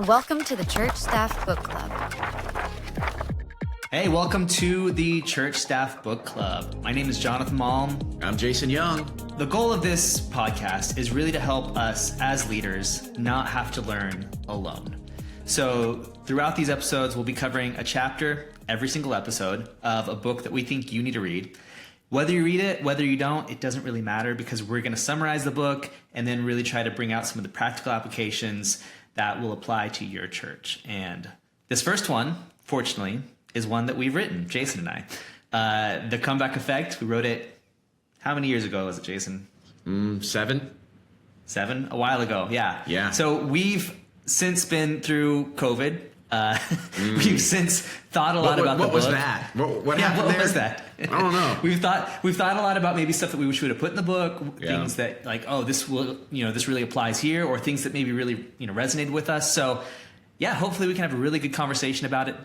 Welcome to the Church Staff Book Club. Hey, welcome to the Church Staff Book Club. My name is Jonathan Malm. I'm Jason Young. The goal of this podcast is really to help us as leaders not have to learn alone. So throughout these episodes, we'll be covering a chapter every single episode of a book that we think you need to read. Whether you read it, whether you don't, it doesn't really matter because we're going to summarize the book and then really try to bring out some of the practical applications that will apply to your church. And this first one, fortunately, is one that we've written, Jason and I. The Comeback Effect, we wrote it, how many years ago was it, Jason? 7. 7? A while ago, yeah. Yeah. So we've since been through COVID. We've since thought a lot about the book. What was that? What happened there? What was that? I don't know. We've thought a lot about maybe stuff that we wish we would have put in the book, things that like, oh, this really applies here, or things that maybe really, resonated with us. So yeah, hopefully we can have a really good conversation about it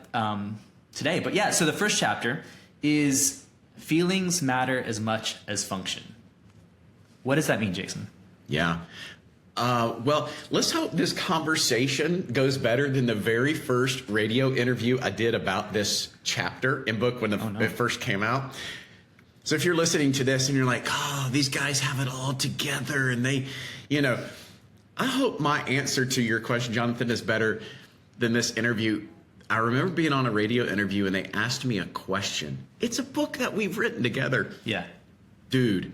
today. But yeah, so the first chapter is feelings matter as much as function. What does that mean, Jason? Yeah. Well, let's hope this conversation goes better than the very first radio interview I did about this chapter in book when it first came out. So if you're listening to this and you're like, oh, these guys have it all together and they, I hope my answer to your question, Jonathan, is better than this interview. I remember being on a radio interview and they asked me a question. It's a book that we've written together. Yeah. Dude,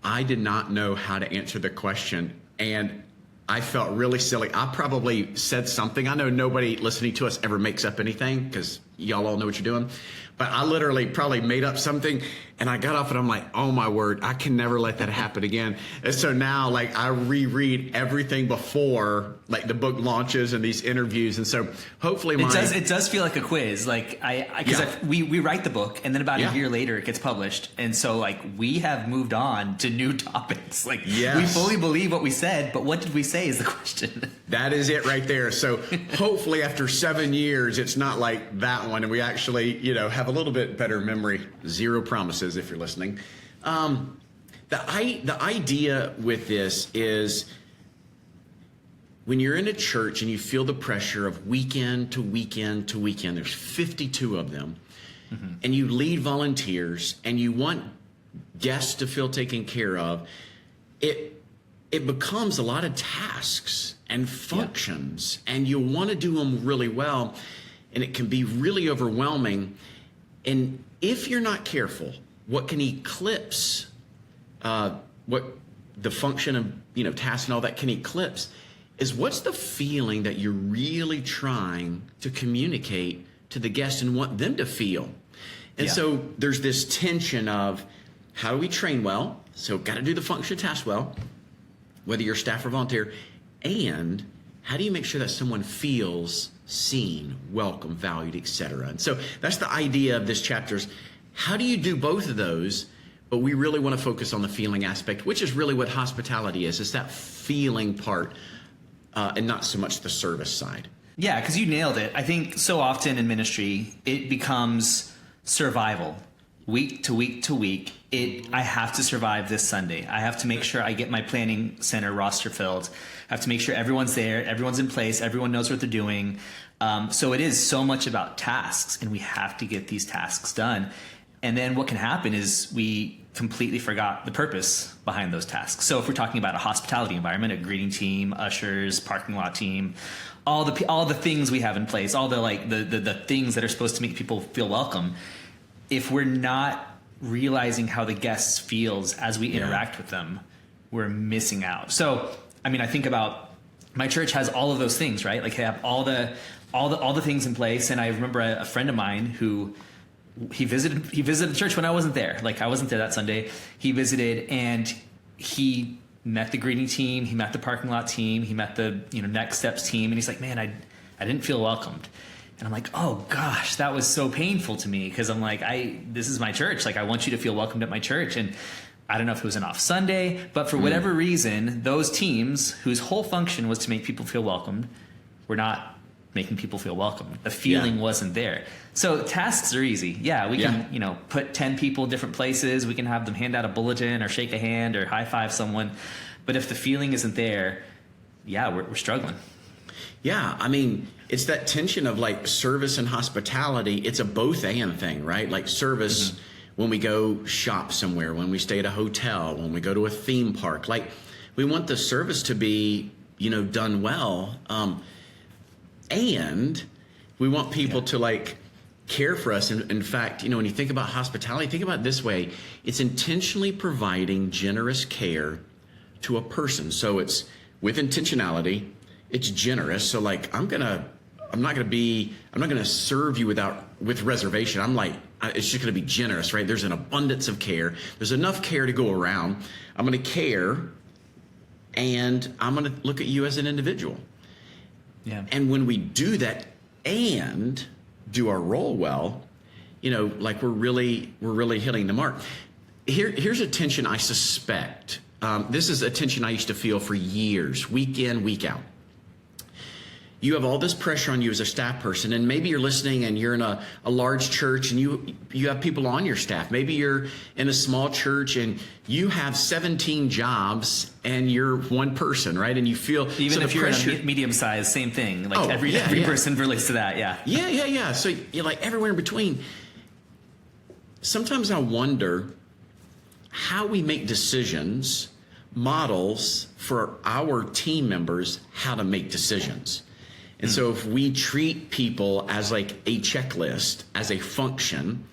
I did not know how to answer the question. And I felt really silly. I probably said something. I know nobody listening to us ever makes up anything because y'all all know what you're doing. But I literally probably made up something and I got off and I'm like, oh my word, I can never let that happen again. And so now I reread everything before the book launches and these interviews. And so hopefully it does feel like a quiz. We write the book and then about a year later it gets published. And so we have moved on to new topics. We fully believe what we said, but what did we say is the question. That is it right there. So hopefully after 7 years, it's not like that one. And we actually, have a little bit better memory. Zero promises if you're listening. The idea with this is when you're in a church and you feel the pressure of weekend to weekend to weekend, there's 52 of them, and you lead volunteers and you want guests to feel taken care of, it becomes a lot of tasks and functions, and you want to do them really well, and it can be really overwhelming. And if you're not careful, what can eclipse what the function of tasks and all that can eclipse is what's the feeling that you're really trying to communicate to the guest and want them to feel. And so there's this tension of how do we train well? So got to do the function task well, whether you're staff or volunteer, and how do you make sure that someone feels seen, welcome, valued, etc. And so that's the idea of this chapter is how do you do both of those? But we really want to focus on the feeling aspect, which is really what hospitality is. It's that feeling part and not so much the service side. Yeah, because you nailed it. I think so often in ministry, it becomes survival. Week to week to week, I have to survive this Sunday. I have to make sure I get my planning center roster filled. I have to make sure everyone's there, everyone's in place, everyone knows what they're doing. So it is so much about tasks, and we have to get these tasks done. And then what can happen is we completely forgot the purpose behind those tasks. So if we're talking about a hospitality environment, a greeting team, ushers, parking lot team, all the things we have in place, all the things that are supposed to make people feel welcome. If we're not realizing how the guests feels as we interact with them, we're missing out. So, I think about my church has all of those things, right? They have all the things in place. And I remember a friend of mine who he visited the church when I wasn't there. I wasn't there that Sunday. He visited and he met the greeting team. He met the parking lot team. He met the next steps team. And he's like, man, I didn't feel welcomed. And I'm like, oh gosh, that was so painful to me because I'm like, this is my church. I want you to feel welcomed at my church. And I don't know if it was an off Sunday, but for whatever reason, those teams whose whole function was to make people feel welcomed were not making people feel welcome. The feeling wasn't there. So tasks are easy. Yeah, we can, put 10 people in different places. We can have them hand out a bulletin or shake a hand or high five someone. But if the feeling isn't there, we're struggling. Yeah, I mean, it's that tension of like service and hospitality. It's a both and thing, right? Like service when we go shop somewhere, when we stay at a hotel, when we go to a theme park. Like we want the service to be, done well. And we want people to like care for us. In fact, when you think about hospitality, think about it this way. It's intentionally providing generous care to a person. So it's with intentionality. It's generous. So like, I'm not gonna serve you with reservation. It's just gonna be generous, right? There's an abundance of care. There's enough care to go around. I'm gonna care, and I'm gonna look at you as an individual. Yeah. And when we do that and do our role well, like we're really hitting the mark. Here's a tension I suspect. This is a tension I used to feel for years, week in, week out. You have all this pressure on you as a staff person, and maybe you're listening and you're in a large church and you have people on your staff. Maybe you're in a small church and you have 17 jobs and you're one person, right? And you feel even if you're in a medium size, same thing. Like every person relates to that. Yeah. Yeah. So you're like everywhere in between. Sometimes I wonder how we make decisions, models for our team members how to make decisions. And so if we treat people as like a checklist, as a function,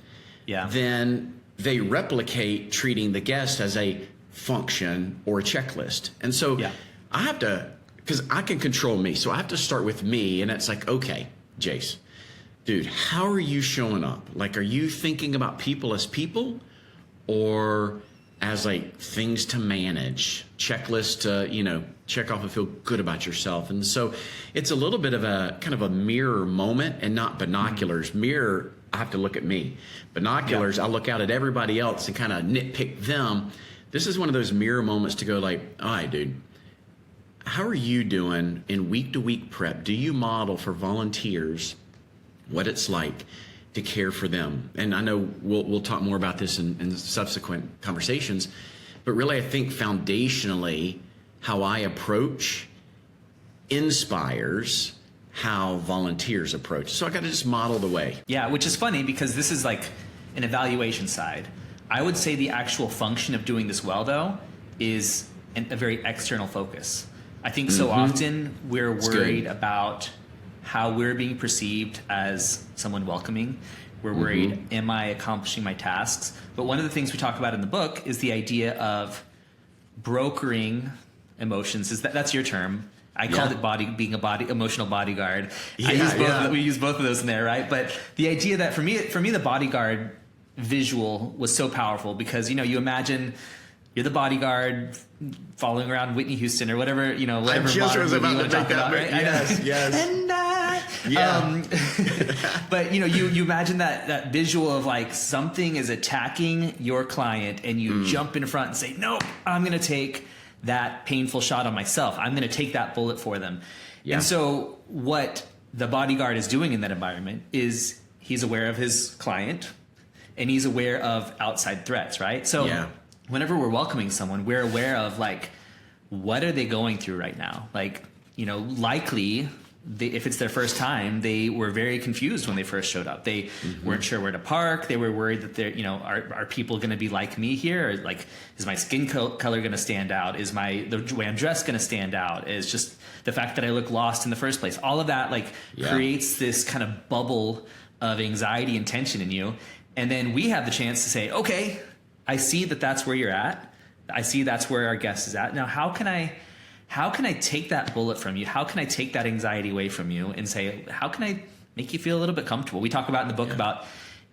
then they replicate treating the guest as a function or a checklist. And so I have to, because I can control me, so I have to start with me. And it's like, okay, Jace, dude, how are you showing up? Like, are you thinking about people as people or as like things to manage, checklist to, check off and feel good about yourself? And so it's a little bit of a kind of a mirror moment and not binoculars. Mirror, I have to look at me. Binoculars, I look out at everybody else and kind of nitpick them. This is one of those mirror moments to go like, all right, dude, how are you doing in week to week prep? Do you model for volunteers what it's like to care for them? And I know we'll talk more about this in subsequent conversations, but really I think foundationally how I approach inspires how volunteers approach. So I got to just model the way. Yeah, which is funny because this is like an evaluation side. I would say the actual function of doing this well, though, is a very external focus. I think so often we're worried about how we're being perceived as someone welcoming. We're worried, am I accomplishing my tasks? But one of the things we talk about in the book is the idea of brokering emotions. That's your term. I called it being emotional bodyguard. We use both of those in there, right? But the idea that for me, the bodyguard visual was so powerful because, you imagine you're the bodyguard following around Whitney Houston or whatever, whatever I just was about to make that, right? Yes. But you imagine that visual of like something is attacking your client and you jump in front and say, nope, I'm going to take that painful shot on myself. I'm going to take that bullet for them. Yeah. And so what the bodyguard is doing in that environment is he's aware of his client and he's aware of outside threats, right? So whenever we're welcoming someone, we're aware of like, what are they going through right now? Like, likely if it's their first time, they were very confused when they first showed up. They weren't sure where to park. They were worried that they're, are people going to be like me here? Or like, is my skin color going to stand out? Is the way I'm dressed going to stand out? Is just the fact that I look lost in the first place? All of that creates this kind of bubble of anxiety and tension in you. And then we have the chance to say, okay, I see that that's where you're at. I see that's where our guest is at. Now, how can I take that bullet from you? How can I take that anxiety away from you and say, how can I make you feel a little bit comfortable? We talk about in the book about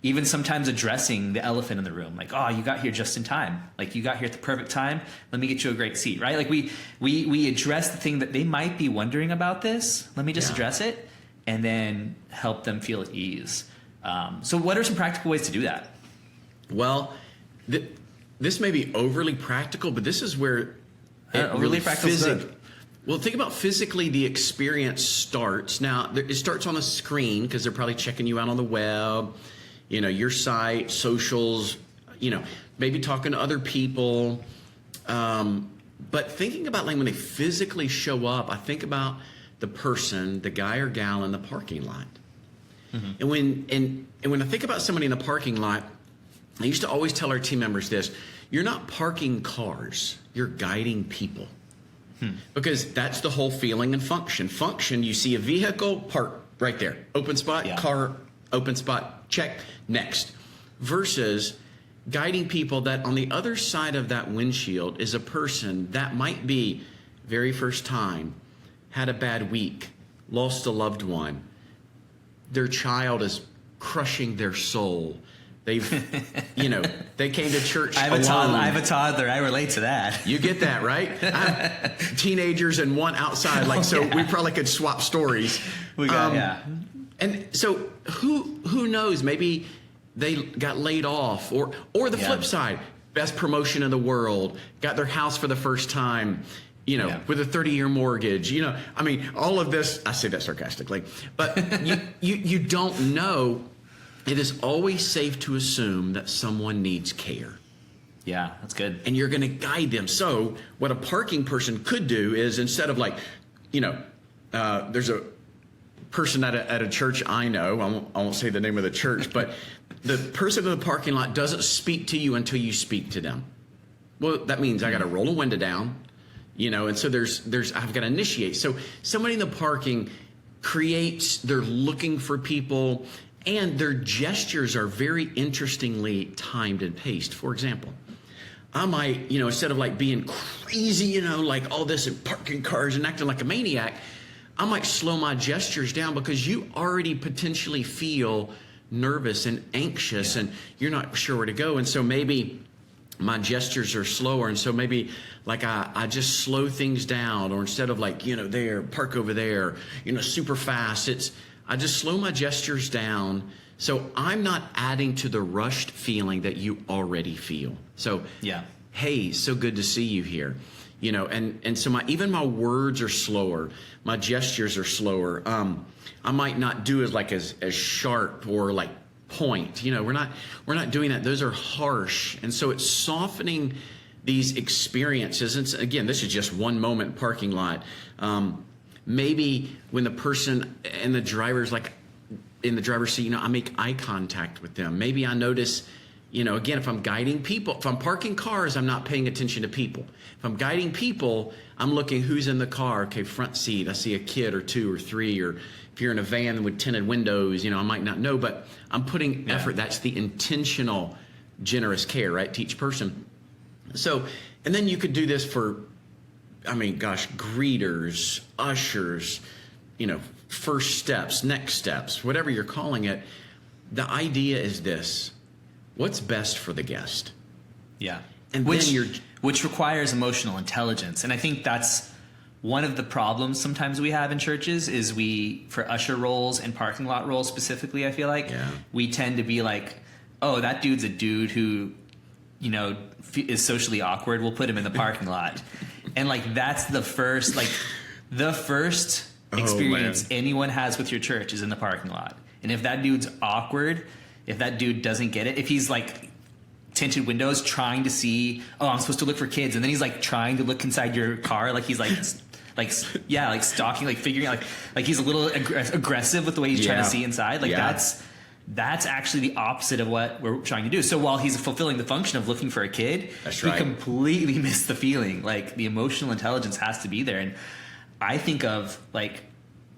even sometimes addressing the elephant in the room. Like, oh, you got here just in time. Like, you got here at the perfect time. Let me get you a great seat, right? Like we address the thing that they might be wondering about this. Let me just address it and then help them feel at ease. So what are some practical ways to do that? Well, this may be overly practical, but this is where really practical. Well, think about physically the experience starts. Now, it starts on a screen because they're probably checking you out on the web, your site, socials, maybe talking to other people. But thinking about like when they physically show up, I think about the person, the guy or gal in the parking lot. And when I think about somebody in the parking lot, I used to always tell our team members this: you're not parking cars, you're guiding people. Because that's the whole feeling and function. Function, you see a vehicle, park right there. Open spot, car, open spot, check, next. Versus guiding people that on the other side of that windshield is a person that might be very first time, had a bad week, lost a loved one. Their child is crushing their soul. They've, they came to church I have a toddler. I relate to that. You get that, right? I have teenagers and one outside. We probably could swap stories. We got, And so who knows? Maybe they got laid off, or the flip side, best promotion in the world, got their house for the first time, with a 30-year mortgage. All of this. I say that sarcastically, but you don't know. It is always safe to assume that someone needs care. Yeah, that's good. And you're going to guide them. So what a parking person could do is, instead of there's a person at a church I know, I won't say the name of the church, but the person in the parking lot doesn't speak to you until you speak to them. Well, that means I got to roll a window down, and so I've got to initiate. So somebody in the parking they're looking for people. And their gestures are very interestingly timed and paced. For example, I might, instead of being crazy, all this and parking cars and acting like a maniac, I might slow my gestures down because you already potentially feel nervous and anxious and you're not sure where to go. And so maybe my gestures are slower. And so maybe I just slow things down, or instead of there, park over there, super fast, I just slow my gestures down, so I'm not adding to the rushed feeling that you already feel. So, hey, so good to see you here. And so even my words are slower, my gestures are slower. I might not do as sharp or point. We're not doing that. Those are harsh, and so it's softening these experiences. And again, this is just one moment parking lot. Maybe when the person and the driver's in the driver's seat, I make eye contact with them. Maybe I notice, again, if I'm guiding people, if I'm parking cars, I'm not paying attention to people. If I'm guiding people, I'm looking who's in the car. Okay, front seat, I see a kid or two or three, or if you're in a van with tinted windows, I might not know, but I'm putting effort. That's the intentional, generous care, right, to each person. So, and then you could do this for, greeters, ushers, first steps, next steps, whatever you're calling it. The idea is this: what's best for the guest? Yeah. And which requires emotional intelligence. And I think that's one of the problems sometimes we have in churches is for usher roles and parking lot roles specifically, I feel like we tend to be oh, that dude's a dude who, is socially awkward. We'll put him in the parking lot. And that's the first experience anyone has with your church is in the parking lot. And if that dude's awkward, if that dude doesn't get it, if he's tinted windows trying to see, I'm supposed to look for kids, and then he's trying to look inside your car, he's stalking, figuring out, he's a little aggressive with the way he's trying to see inside. That's actually the opposite of what we're trying to do. So while he's fulfilling the function of looking for a kid, he completely missed the feeling. The emotional intelligence has to be there. And I think of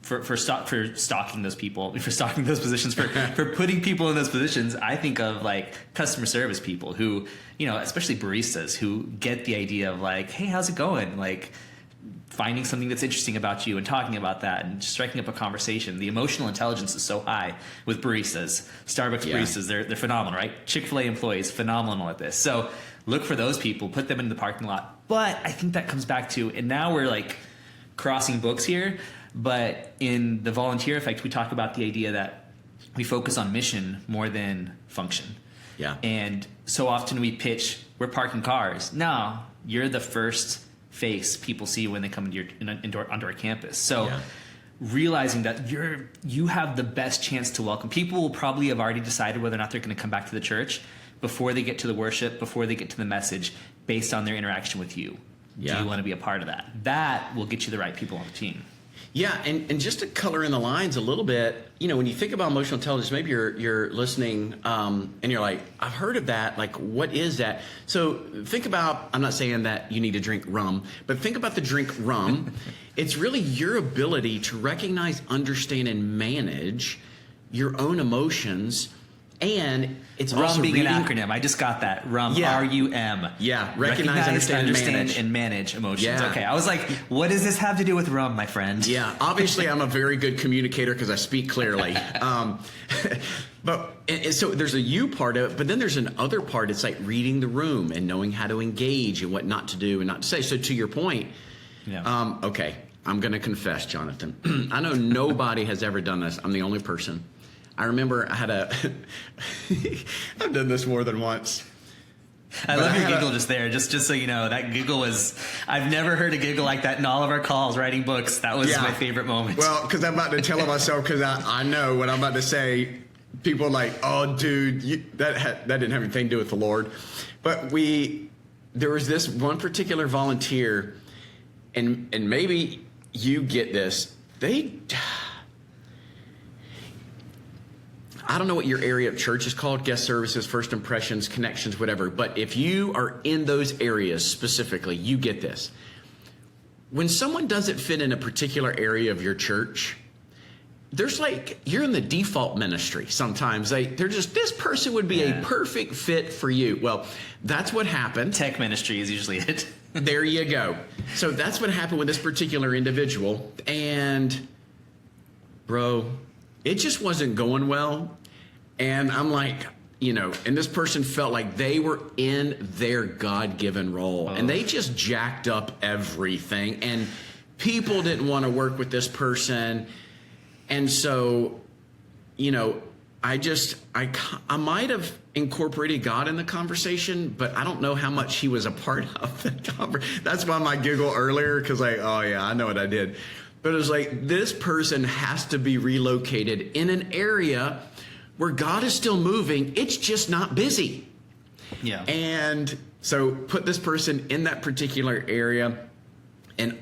for stalking those people, for stalking those positions, for putting people in those positions, I think of customer service people who, especially baristas, who get the idea of hey, how's it going? Finding something that's interesting about you and talking about that and striking up a conversation. The emotional intelligence is so high with baristas. Starbucks baristas, they're phenomenal, right? Chick-fil-A employees, phenomenal at this. So look for those people, put them in the parking lot. But I think that comes back to, and now we're crossing books here, but in the volunteer effect, we talk about the idea that we focus on mission more than function. Yeah. And so often we pitch, we're parking cars. No, you're the first face people see when they come onto our campus. So realizing that you have the best chance to welcome people will probably have already decided whether or not they're going to come back to the church before they get to the worship, before they get to the message, based on their interaction with you. Do you want to be a part of that? That will get you the right people on the team. Yeah, and just to color in the lines a little bit, when you think about emotional intelligence, maybe you're listening and you're like, I've heard of that. Like, what is that? So think about, I'm not saying that you need to drink rum, but think about the drink rum. It's really your ability to recognize, understand, and manage your own emotions. And it's RUM also being reading, an acronym. I just got that. RUM. Yeah. R-U-M. Yeah. Recognize, understand, and manage emotions. Yeah. Okay. I was like, what does this have to do with RUM, my friend? Yeah. Obviously, I'm a very good communicator because I speak clearly. But so there's a you part of it, but then there's an other part. It's like reading the room and knowing how to engage and what not to do and not to say. So to your point, okay, I'm going to confess, Jonathan. I know nobody has ever done this. I'm the only person. I remember I had I've done this more than once. I love your giggle just there. Just so you know, that giggle was, I've never heard a giggle like that in all of our calls writing books. That was my favorite moment. Well, because I'm about to tell myself, because I know what I'm about to say, people are like, oh, dude, that didn't have anything to do with the Lord. But there was this one particular volunteer, and maybe you get this. I don't know what your area of church is called, guest services, first impressions, connections, whatever. But if you are in those areas specifically, you get this. When someone doesn't fit in a particular area of your church, there's you're in the default ministry sometimes. They're just, this person would be a perfect fit for you. Well, that's what happened. Tech ministry is usually it. There you go. So that's what happened with this particular individual. And, bro, it just wasn't going well. And I'm like, and this person felt like they were in their God-given role. And they just jacked up everything. And people didn't want to work with this person. And so, I might have incorporated God in the conversation, but I don't know how much he was a part of the conversation. That's why my giggle earlier, because oh yeah, I know what I did. But it was like, this person has to be relocated in an area where God is still moving. It's just not busy. Yeah. And so put this person in that particular area, and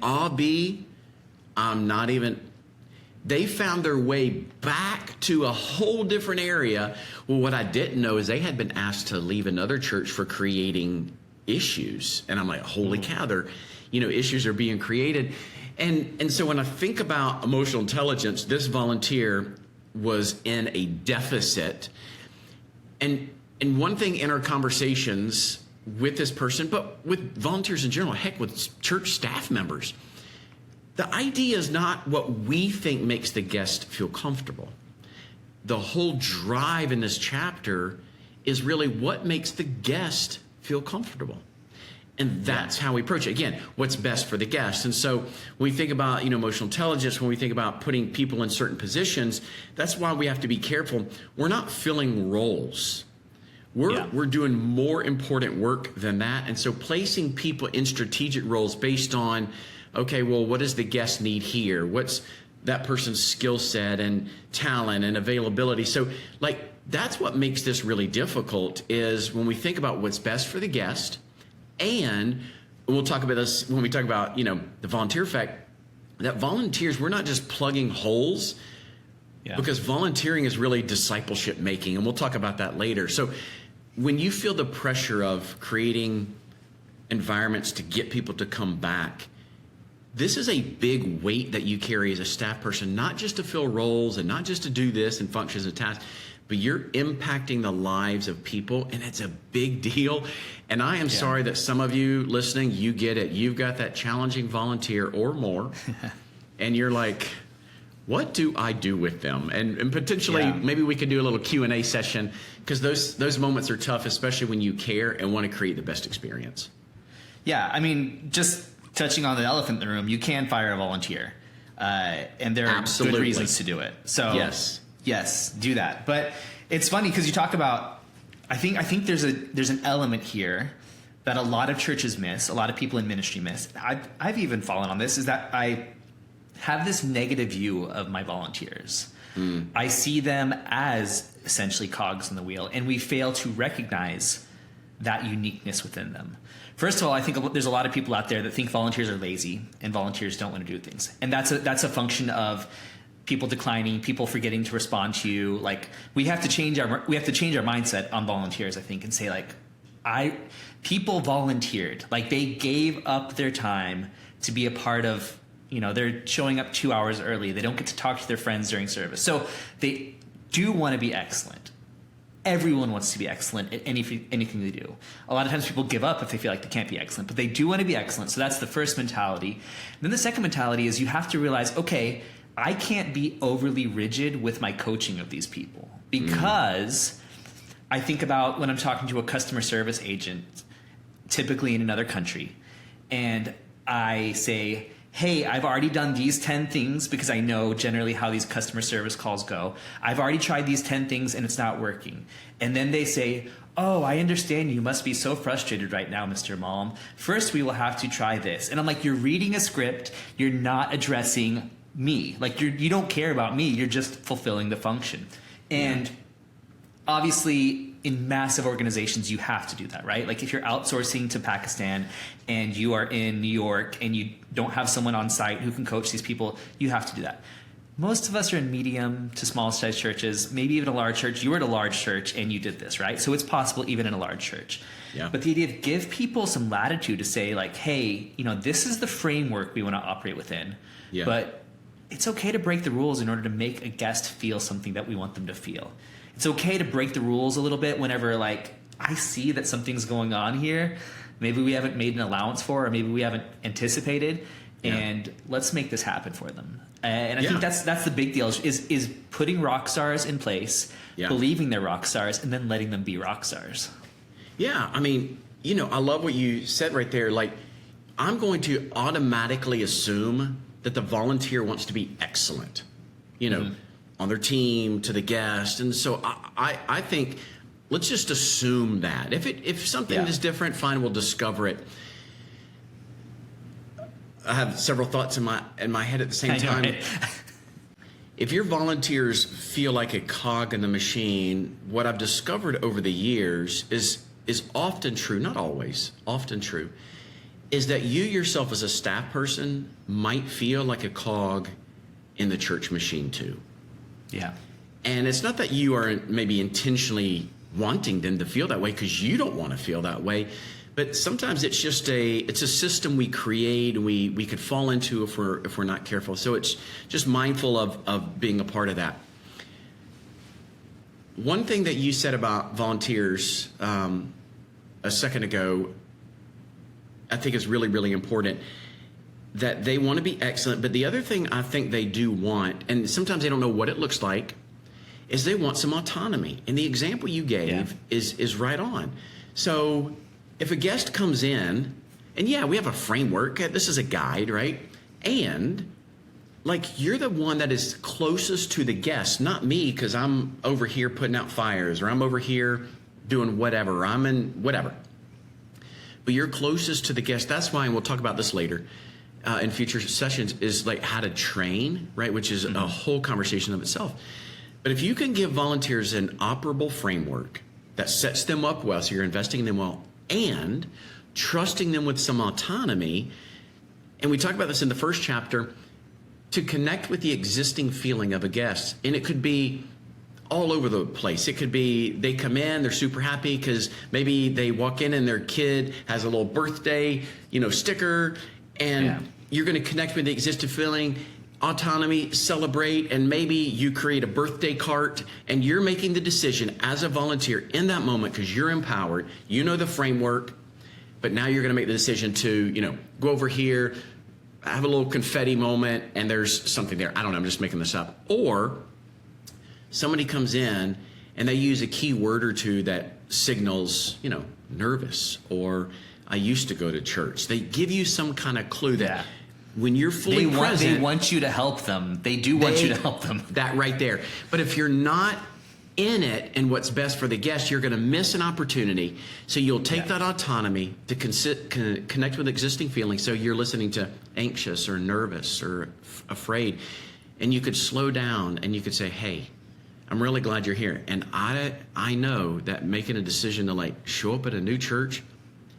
they found their way back to a whole different area. Well, what I didn't know is they had been asked to leave another church for creating issues. And I'm like, holy cow, issues are being created. And so when I think about emotional intelligence, this volunteer was in a deficit. And one thing in our conversations with this person, but with volunteers in general, heck, with church staff members, the idea is not what we think makes the guest feel comfortable. The whole drive in this chapter is really what makes the guest feel comfortable. And that's how we approach it. Again, what's best for the guest. And so when we think about emotional intelligence, when we think about putting people in certain positions, that's why we have to be careful. We're not filling roles. We're doing more important work than that. And so placing people in strategic roles based on, okay, well, what does the guest need here? What's that person's skill set and talent and availability? So that's what makes this really difficult, is when we think about what's best for the guest. And we'll talk about this when we talk about, the volunteer effect, that volunteers, we're not just plugging holes, because volunteering is really discipleship making. And we'll talk about that later. So when you feel the pressure of creating environments to get people to come back, this is a big weight that you carry as a staff person, not just to fill roles and not just to do this and functions and tasks, but you're impacting the lives of people, and it's a big deal. And I am sorry that some of you listening, you get it. You've got that challenging volunteer or more, and you're like, what do I do with them? And potentially, maybe we could do a little Q&A session, because those moments are tough, especially when you care and want to create the best experience. Yeah, I mean, just touching on the elephant in the room, you can fire a volunteer, and there are good reasons to do it. So yes, do that. But it's funny because you talk about, I think there's an element here that a lot of churches miss, a lot of people in ministry miss. I've even fallen on this, is that I have this negative view of my volunteers. I see them as essentially cogs in the wheel, and we fail to recognize that uniqueness within them. First of all, I think there's a lot of people out there that think volunteers are lazy and volunteers don't want to do things. And that's a function of people declining, people forgetting to respond to you. Like, we have to change our mindset on volunteers, I think, and say, like, people volunteered. Like, they gave up their time to be a part of, they're showing up 2 hours early. They don't get to talk to their friends during service. So they do want to be excellent. Everyone wants to be excellent at anything they do. A lot of times people give up if they feel like they can't be excellent, but they do want to be excellent. So that's the first mentality. And then the second mentality is you have to realize, okay, I can't be overly rigid with my coaching of these people, because I think about when I'm talking to a customer service agent, typically in another country, and I say, hey, I've already done these 10 things because I know generally how these customer service calls go. I've already tried these 10 things and it's not working. And then they say, oh, I understand you must be so frustrated right now, Mr. Malm. First, we will have to try this. And I'm like, you're reading a script. You're not addressing me. Like, you don't care about me. You're just fulfilling the function. And obviously, in massive organizations, you have to do that, right? Like, if you're outsourcing to Pakistan and you are in New York and you don't have someone on site who can coach these people, you have to do that. Most of us are in medium to small size churches, maybe even a large church. You were at a large church and you did this, right? So it's possible even in a large church. Yeah. But the idea of give people some latitude to say, like, hey, this is the framework we want to operate within. Yeah. But it's okay to break the rules in order to make a guest feel something that we want them to feel. It's okay to break the rules a little bit whenever, like, I see that something's going on here. Maybe we haven't made an allowance for, or maybe we haven't anticipated, and let's make this happen for them. And I think that's the big deal is putting rock stars in place, believing they're rock stars, and then letting them be rock stars. Yeah, I mean, I love what you said right there. Like, I'm going to automatically assume that the volunteer wants to be excellent, on their team, to the guest. And so I think let's just assume that. If something is different, fine, we'll discover it. I have several thoughts in my head at the same time. If your volunteers feel like a cog in the machine, what I've discovered over the years is often true, not always, often true, is that you yourself as a staff person might feel like a cog in the church machine too. Yeah. And it's not that you are maybe intentionally wanting them to feel that way, because you don't want to feel that way. But sometimes it's just a system we create and we could fall into if we're not careful. So it's just mindful of being a part of that. One thing that you said about volunteers a second ago, I think is really, really important, that they want to be excellent. But the other thing I think they do want, and sometimes they don't know what it looks like, is they want some autonomy. And the example you gave is right on. So if a guest comes in, and we have a framework, this is a guide, right? And like, you're the one that is closest to the guest, not me, because I'm over here putting out fires, or I'm over here doing whatever, or I'm in whatever. But you're closest to the guest. That's why, and we'll talk about this later in future sessions, is like how to train, right? Which is a whole conversation of itself. But if you can give volunteers an operable framework that sets them up well, so you're investing in them well, and trusting them with some autonomy, and we talk about this in the first chapter, to connect with the existing feeling of a guest. And it could be all over the place. It could be they come in, they're super happy because maybe they walk in and their kid has a little birthday, sticker, and you're going to connect with the existing feeling, autonomy, celebrate, and maybe you create a birthday cart, and you're making the decision as a volunteer in that moment because you're empowered, you know the framework, but now you're going to make the decision to, go over here, have a little confetti moment, and there's something there. I don't know, I'm just making this up. Or somebody comes in and they use a key word or two that signals, nervous, or I used to go to church. They give you some kind of clue that when you're fully present, they want you to help them. They do want you to help them. That right there. But if you're not in it and what's best for the guest, you're going to miss an opportunity. So you'll take that autonomy to connect with existing feelings. So you're listening to anxious or nervous or afraid, and you could slow down and you could say, hey, I'm really glad you're here. And I know that making a decision to like show up at a new church,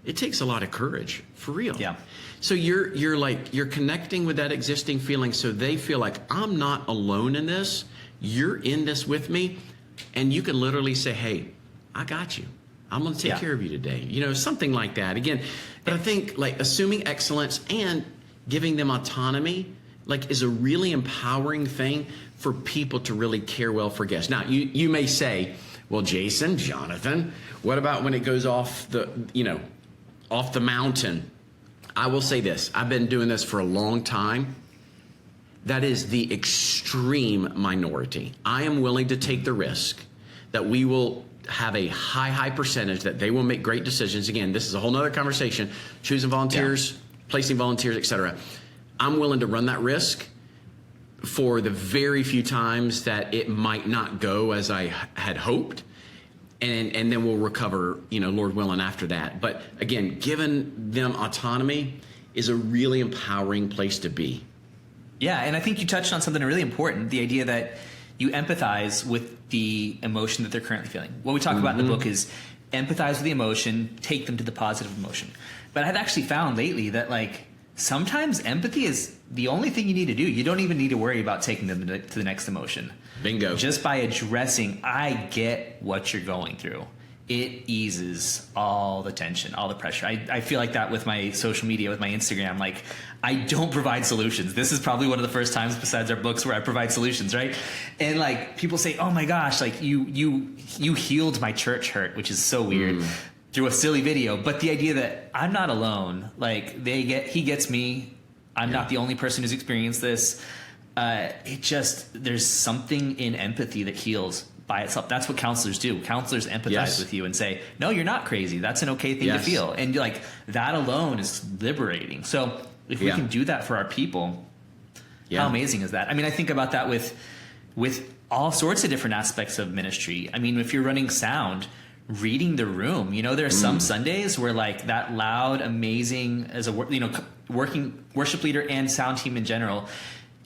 it takes a lot of courage, for real. Yeah. So you're connecting with that existing feeling, so they feel like I'm not alone in this. You're in this with me, and you can literally say, "Hey, I got you. I'm going to take care of you today." You know, something like that. Again, but I think like assuming excellence and giving them autonomy like is a really empowering thing for people to really care well for guests. Now, you may say, "Well, Jason, Jonathan, what about when it goes off the mountain?" I will say this. I've been doing this for a long time. That is the extreme minority. I am willing to take the risk that we will have a high percentage that they will make great decisions. Again, this is a whole nother conversation. Choosing volunteers, placing volunteers, etc. I'm willing to run that risk for the very few times that it might not go as I had hoped. And then we'll recover, Lord willing, after that. But again, giving them autonomy is a really empowering place to be. Yeah, and I think you touched on something really important, the idea that you empathize with the emotion that they're currently feeling. What we talk about in the book is empathize with the emotion, take them to the positive emotion. But I've actually found lately that like sometimes empathy is the only thing you need to do. You don't even need to worry about taking them to the next emotion. Bingo. Just by addressing, I get what you're going through, it eases all the tension, all the pressure. I feel like that with my social media, with my Instagram. Like, I don't provide solutions. This is probably one of the first times besides our books where I provide solutions, right? And like people say, "Oh my gosh, like you healed my church hurt," which is so weird. Through a silly video. But the idea that I'm not alone, like he gets me. I'm not the only person who's experienced this. There's something in empathy that heals by itself. That's what counselors do. Counselors empathize with you and say, "No, you're not crazy. That's an okay thing to feel." And like that alone is liberating. So if we can do that for our people, how amazing is that? I mean, I think about that with all sorts of different aspects of ministry. I mean, if you're running sound, reading the room, there are some Sundays where like that loud, amazing as a working worship leader and sound team in general,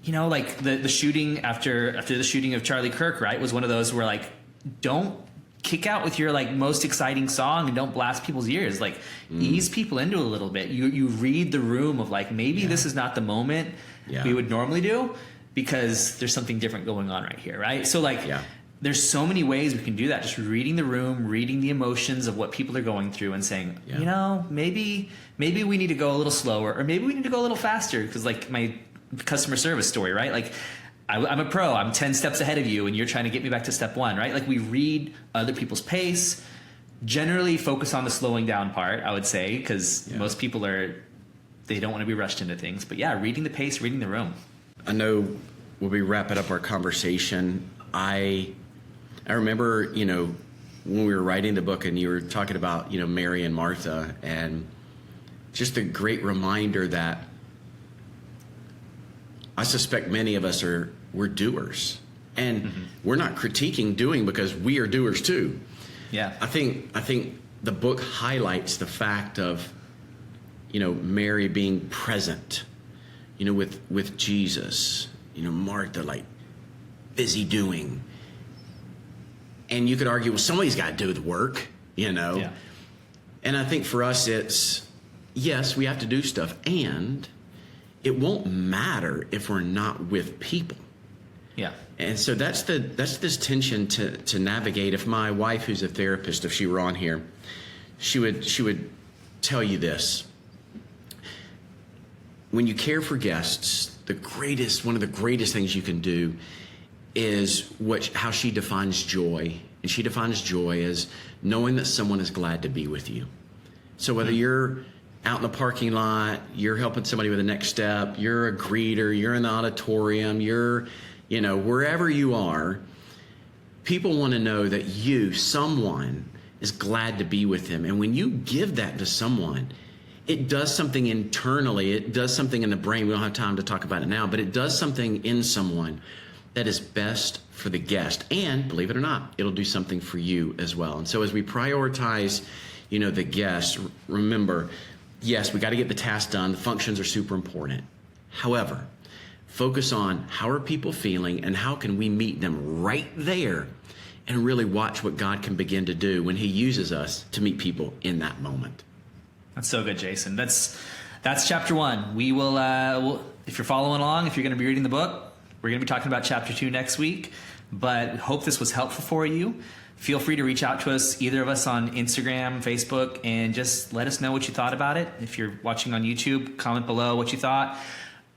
like the shooting after the shooting of Charlie Kirk, right, was one of those where like don't kick out with your like most exciting song and don't blast people's ears. Like ease people into a little bit. You read the room of like maybe this is not the moment we would normally do because there's something different going on right here, right? So like there's so many ways we can do that. Just reading the room, reading the emotions of what people are going through and saying, maybe we need to go a little slower or maybe we need to go a little faster because like my customer service story, right? Like I'm a pro, I'm 10 steps ahead of you and you're trying to get me back to step 1, right? Like we read other people's pace, generally focus on the slowing down part, I would say, because most people they don't want to be rushed into things. But reading the pace, reading the room. I know we'll be wrapping up our conversation. I remember, when we were writing the book and you were talking about, Mary and Martha, and just a great reminder that I suspect many of us we're doers. And we're not critiquing doing because we are doers too. Yeah. I think the book highlights the fact of, Mary being present, with Jesus, Martha like busy doing. And you could argue, well, somebody's got to do the work, Yeah. And I think for us, it's, yes, we have to do stuff. And it won't matter if we're not with people. Yeah. And so that's this tension to navigate. If my wife, who's a therapist, if she were on here, she would tell you this. When you care for guests, one of the greatest things you can do is how she defines joy. And she defines joy as knowing that someone is glad to be with you. So whether you're out in the parking lot, you're helping somebody with the next step, you're a greeter, you're in the auditorium, you're, wherever you are, people want to know that someone is glad to be with them. And when you give that to someone, it does something internally. It does something in the brain. We don't have time to talk about it now, but it does something in someone that is best for the guest. And believe it or not, it'll do something for you as well. And so as we prioritize, the guests, remember, yes, we got to get the task done. The functions are super important. However, Focus on how are people feeling and how can we meet them right there, and really watch what God can begin to do when he uses us to meet people in that moment. That's so good, Jason. That's chapter 1. We will, if you're following along, if you're going to be reading the book, we're going to be talking about chapter 2 next week. But hope this was helpful for you. Feel free to reach out to us, either of us, on Instagram, Facebook, and just let us know what you thought about it. If you're watching on YouTube, comment below what you thought,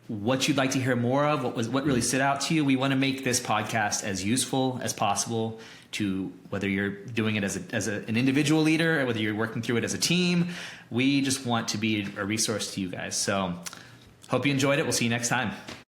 what you'd like to hear more of, what really stood out to you. We want to make this podcast as useful as possible to whether you're doing it as an individual leader or whether you're working through it as a team. We just want to be a resource to you guys. So hope you enjoyed it. We'll see you next time.